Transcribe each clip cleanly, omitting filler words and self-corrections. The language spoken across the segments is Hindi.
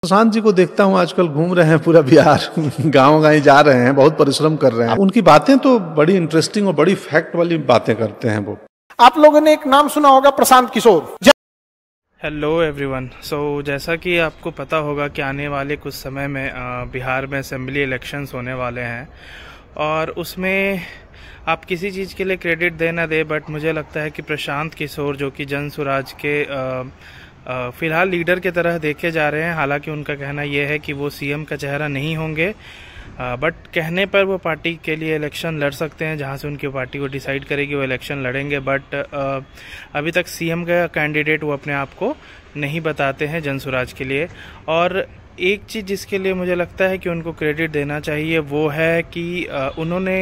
प्रशांत जी को देखता हूँ आजकल घूम रहे हैं पूरा बिहार गाँव गाँव जा रहे हैं, बहुत परिश्रम कर रहे हैं। उनकी बातें तो बड़ी इंटरेस्टिंग और बड़ी फैक्ट वाली बातें करते हैं वो। आप लोगों ने एक नाम सुना होगा, प्रशांत किशोर। Hello everyone. जैसा कि आपको पता होगा कि आने वाले कुछ समय में बिहार में असेंबली इलेक्शंस होने वाले हैं और उसमें आप किसी चीज़ के लिए क्रेडिट दे ना दे, बट मुझे लगता है कि प्रशांत किशोर जो कि जन स्वराज के फ़िलहाल लीडर की तरह देखे जा रहे हैं। हालांकि उनका कहना यह है कि वो सीएम का चेहरा नहीं होंगे, बट कहने पर वो पार्टी के लिए इलेक्शन लड़ सकते हैं, जहां से उनकी पार्टी को डिसाइड करेगी वो इलेक्शन लड़ेंगे। बट अभी तक सीएम का कैंडिडेट वो अपने आप को नहीं बताते हैं जन स्वराज के लिए। और एक चीज़ जिसके लिए मुझे लगता है कि उनको क्रेडिट देना चाहिए वो है कि उन्होंने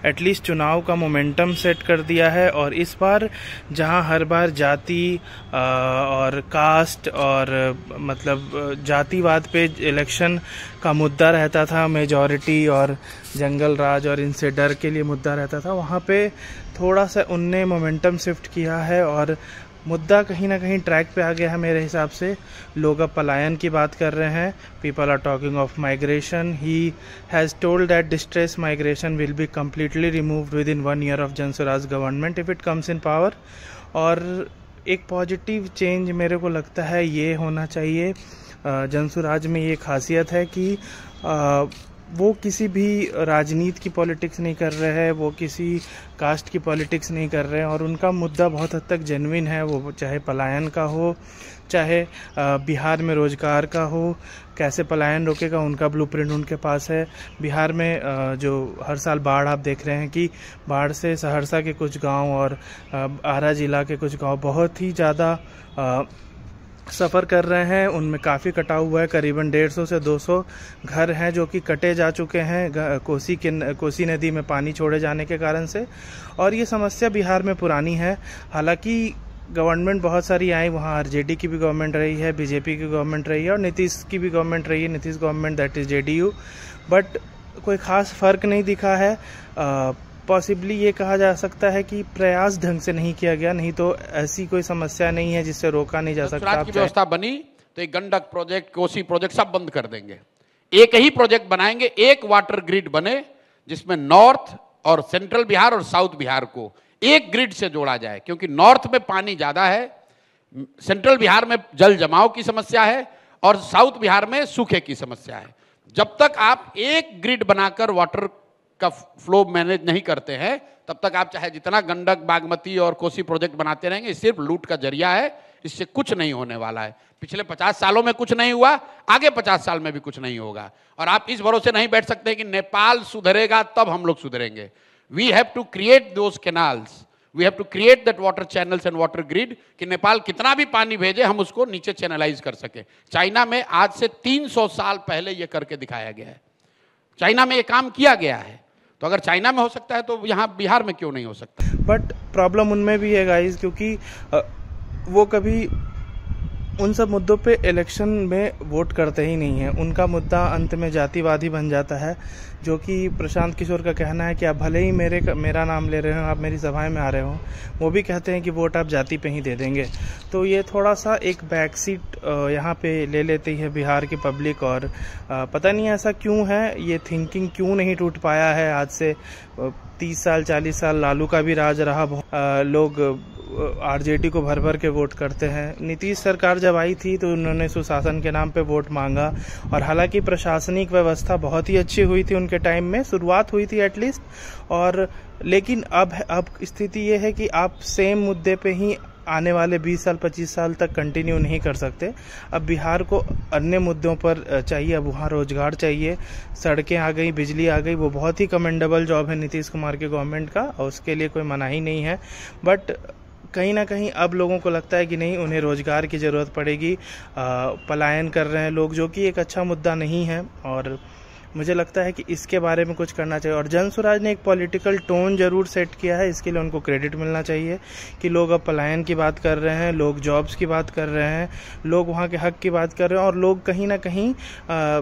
एटलीस्ट चुनाव का मोमेंटम सेट कर दिया है। और इस बार जहां हर बार जाति और कास्ट और मतलब जातिवाद पे इलेक्शन का मुद्दा रहता था, मेजॉरिटी और जंगल राज और इनसे डर के लिए मुद्दा रहता था, वहां पे थोड़ा सा उनने मोमेंटम शिफ्ट किया है और मुद्दा कहीं ना कहीं ट्रैक पे आ गया है मेरे हिसाब से। लोग अब पलायन की बात कर रहे हैं। People are talking of migration. He has told that distress migration will be completely removed within 1 year of Jan Swaraj government if it comes in power. और एक पॉजिटिव चेंज मेरे को लगता है ये होना चाहिए। जन स्वराज में ये खासियत है कि वो किसी भी राजनीति की पॉलिटिक्स नहीं कर रहे हैं, वो किसी कास्ट की पॉलिटिक्स नहीं कर रहे हैं और उनका मुद्दा बहुत हद तक जेन्युइन है। वो चाहे पलायन का हो, चाहे बिहार में रोजगार का हो, कैसे पलायन रोकेगा उनका ब्लूप्रिंट उनके पास है। बिहार में जो हर साल बाढ़ आप देख रहे हैं कि बाढ़ से सहरसा के कुछ गांव और आरा जिला के कुछ गांव बहुत ही ज़्यादा सफ़र कर रहे हैं। उनमें काफ़ी कटाव हुआ है, करीबन 150 से 200 घर हैं जो कि कटे जा चुके हैं कोसी नदी में पानी छोड़े जाने के कारण से। और ये समस्या बिहार में पुरानी है। हालांकि गवर्नमेंट बहुत सारी आई, वहाँ आरजेडी की भी गवर्नमेंट रही है, बीजेपी की गवर्नमेंट रही है और नीतीश की भी गवर्नमेंट रही है, Nitish government that is JDU. But कोई ख़ास फ़र्क नहीं दिखा है। पॉसिबली ये कहा जा सकता है कि प्रयास ढंग से नहीं किया गया, नहीं तो ऐसी कोई समस्या नहीं है जिससे रोका नहीं जा सकता। की व्यवस्था बनी तो एक गंडक प्रोजेक्ट, कोसी प्रोजेक्ट सब बंद कर देंगे। एक ही प्रोजेक्ट बनाएंगे, एक वाटर ग्रिड बने जिसमें नॉर्थ और सेंट्रल बिहार और साउथ बिहार को एक ग्रिड से जोड़ा जाए, क्योंकि नॉर्थ में पानी ज्यादा है, सेंट्रल बिहार में जल जमाव की समस्या है और साउथ बिहार में सूखे की समस्या है। जब तक आप एक ग्रिड बनाकर वाटर का फ्लो मैनेज नहीं करते हैं, तब तक आप चाहे जितना गंडक, बागमती और कोसी प्रोजेक्ट बनाते रहेंगे, सिर्फ लूट का जरिया है, इससे कुछ नहीं होने वाला है। पिछले 50 सालों में कुछ नहीं हुआ, आगे 50 साल में भी कुछ नहीं होगा। और आप इस भरोसे नहीं बैठ सकते कि नेपाल सुधरेगा तब हम लोग सुधरेंगे। We have to create those canals, we have to create that water channels and water grid कि नेपाल कितना भी पानी भेजे हम उसको नीचे चैनलाइज कर सके। चाइना में आज से 300 साल पहले यह करके दिखाया गया है, चाइना में यह काम किया गया है। तो अगर चाइना में हो सकता है तो यहाँ बिहार में क्यों नहीं हो सकता? बट प्रॉब्लम उनमें भी है गाइस, क्योंकि वो कभी उन सब मुद्दों पे इलेक्शन में वोट करते ही नहीं हैं। उनका मुद्दा अंत में जातिवादी बन जाता है, जो कि प्रशांत किशोर का कहना है कि आप भले ही मेरा नाम ले रहे हो, आप मेरी सभाएं में आ रहे हो, वो भी कहते हैं कि वोट आप जाति पे ही दे देंगे। तो ये थोड़ा सा एक बैक सीट यहाँ पे ले लेती है बिहार की पब्लिक। और पता नहीं ऐसा क्यों है, ये थिंकिंग क्यों नहीं टूट पाया है। आज से 30 साल 40 साल लालू का भी राज रहा, लोग आरजेडी को भर भर के वोट करते हैं। नीतीश सरकार जब आई थी तो उन्होंने सुशासन के नाम पे वोट मांगा और हालांकि प्रशासनिक व्यवस्था बहुत ही अच्छी हुई थी उनके टाइम में, शुरुआत हुई थी एटलीस्ट। और लेकिन अब स्थिति ये है कि आप सेम मुद्दे पे ही आने वाले 20 साल 25 साल तक कंटिन्यू नहीं कर सकते। अब बिहार को अन्य मुद्दों पर चाहिए, अब वहाँ रोजगार चाहिए, सड़कें आ गई, बिजली आ गई, वो बहुत ही कमेंडेबल जॉब है नीतीश कुमार के गवर्नमेंट का और उसके लिए कोई मनाही नहीं है। बट कहीं ना कहीं अब लोगों को लगता है कि नहीं, उन्हें रोजगार की ज़रूरत पड़ेगी। पलायन कर रहे हैं लोग, जो कि एक अच्छा मुद्दा नहीं है। और मुझे लगता है कि इसके बारे में कुछ करना चाहिए। और जनसुराज ने एक पॉलिटिकल टोन जरूर सेट किया है, इसके लिए उनको क्रेडिट मिलना चाहिए कि लोग अब पलायन की बात कर रहे हैं, लोग जॉब्स की बात कर रहे हैं, लोग वहाँ के हक की बात कर रहे हैं, और लोग कहीं ना कहीं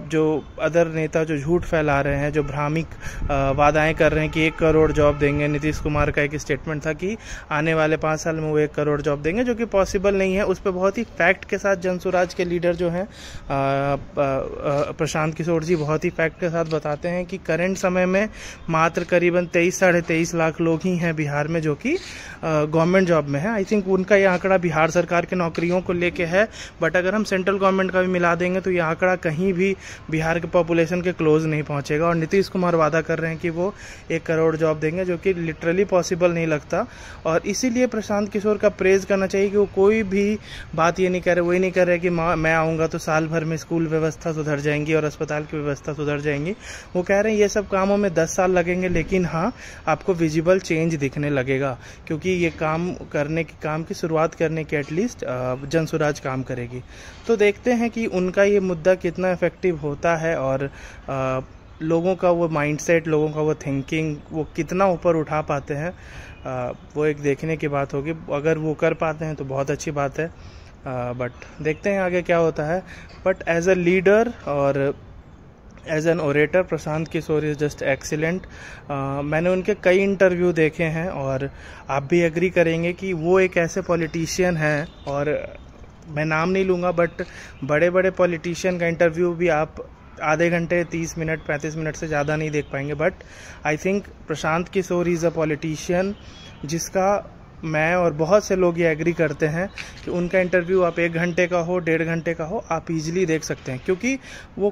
जो अदर नेता जो झूठ फैला रहे हैं, जो भ्रामिक वादाएं कर रहे हैं कि 1 करोड़ जॉब देंगे। नीतीश कुमार का एक स्टेटमेंट था कि आने वाले 5 साल में वो 1 करोड़ जॉब देंगे, जो कि पॉसिबल नहीं है। उस पर बहुत ही फैक्ट के साथ जनसुराज के लीडर जो हैं प्रशांत किशोर जी बहुत ही फैक्ट के साथ बताते हैं कि करंट समय में मात्र करीबन 23-23.5 लाख लोग ही हैं बिहार में जो कि गवर्नमेंट जॉब में है। आई थिंक उनका ये आंकड़ा बिहार सरकार के नौकरियों को लेके है, बट अगर हम सेंट्रल गवर्नमेंट का भी मिला देंगे तो ये आंकड़ा कहीं भी बिहार के पॉपुलेशन के क्लोज नहीं पहुंचेगा। और नीतीश कुमार वादा कर रहे हैं कि वो 1 करोड़ जॉब देंगे, जो कि लिटरली पॉसिबल नहीं लगता। और इसीलिए प्रशांत किशोर का प्रेज करना चाहिए कि वो कोई भी बात ये नहीं कह रहे, वही नहीं कह रहे कि मैं आऊँगा तो साल भर में स्कूल व्यवस्था सुधर जाएंगी और अस्पताल की व्यवस्था सुधर जाएंगी। वो कह रहे हैं ये सब कामों में 10 साल लगेंगे, लेकिन हाँ आपको विजिबल चेंज दिखने लगेगा, क्योंकि ये काम की शुरुआत करने की एटलीस्ट जनसुराज काम करेगी। तो देखते हैं कि उनका ये मुद्दा कितना इफेक्टिव होता है और लोगों का वो माइंडसेट, लोगों का वो थिंकिंग वो कितना ऊपर उठा पाते हैं, वो एक देखने की बात होगी। अगर वो कर पाते हैं तो बहुत अच्छी बात है, बट देखते हैं आगे क्या होता है। बट एज अ लीडर और as an orator Prashant Kishor is just excellent. मैंने उनके कई इंटरव्यू देखे हैं और आप भी एग्री करेंगे कि वो एक ऐसे पॉलिटिशियन हैं, और मैं नाम नहीं लूँगा बट बड़े बड़े पॉलिटिशियन का इंटरव्यू भी आप आधे घंटे 30 मिनट 35 मिनट से ज़्यादा नहीं देख पाएंगे। But I think Prashant Kishor is a politician जिसका मैं और बहुत से लोग ये एग्री करते हैं कि उनका इंटरव्यू आप 1 घंटे का हो 1.5 घंटे का हो आप इजीली देख सकते हैं, क्योंकि वो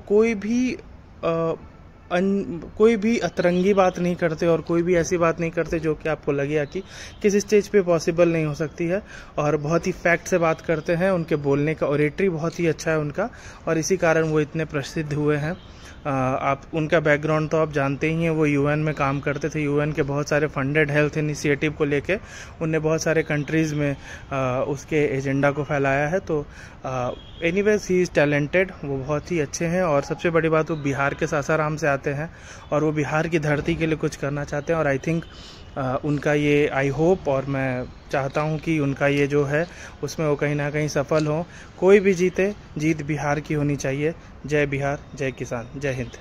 कोई भी अतरंगी बात नहीं करते और कोई भी ऐसी बात नहीं करते जो कि आपको लगे कि किसी स्टेज पे पॉसिबल नहीं हो सकती है, और बहुत ही फैक्ट से बात करते हैं। उनके बोलने का ओरेटरी बहुत ही अच्छा है उनका, और इसी कारण वो इतने प्रसिद्ध हुए हैं। आप उनका बैकग्राउंड तो आप जानते ही हैं, वो यूएन में काम करते थे। यूएन के बहुत सारे फंडेड हेल्थ इनिशिएटिव को लेके उनने बहुत सारे कंट्रीज़ में उसके एजेंडा को फैलाया है। तो एनीवेज ही इज़ टैलेंटेड, वो बहुत ही अच्छे हैं। और सबसे बड़ी बात वो बिहार के सासाराम से आते हैं और वो बिहार की धरती के लिए कुछ करना चाहते हैं। और आई थिंक उनका ये आई होप और मैं चाहता हूँ कि उनका ये जो है उसमें वो कहीं ना कहीं सफल हो। कोई भी जीते, जीत बिहार की होनी चाहिए। जय बिहार, जय किसान, जय हिंद।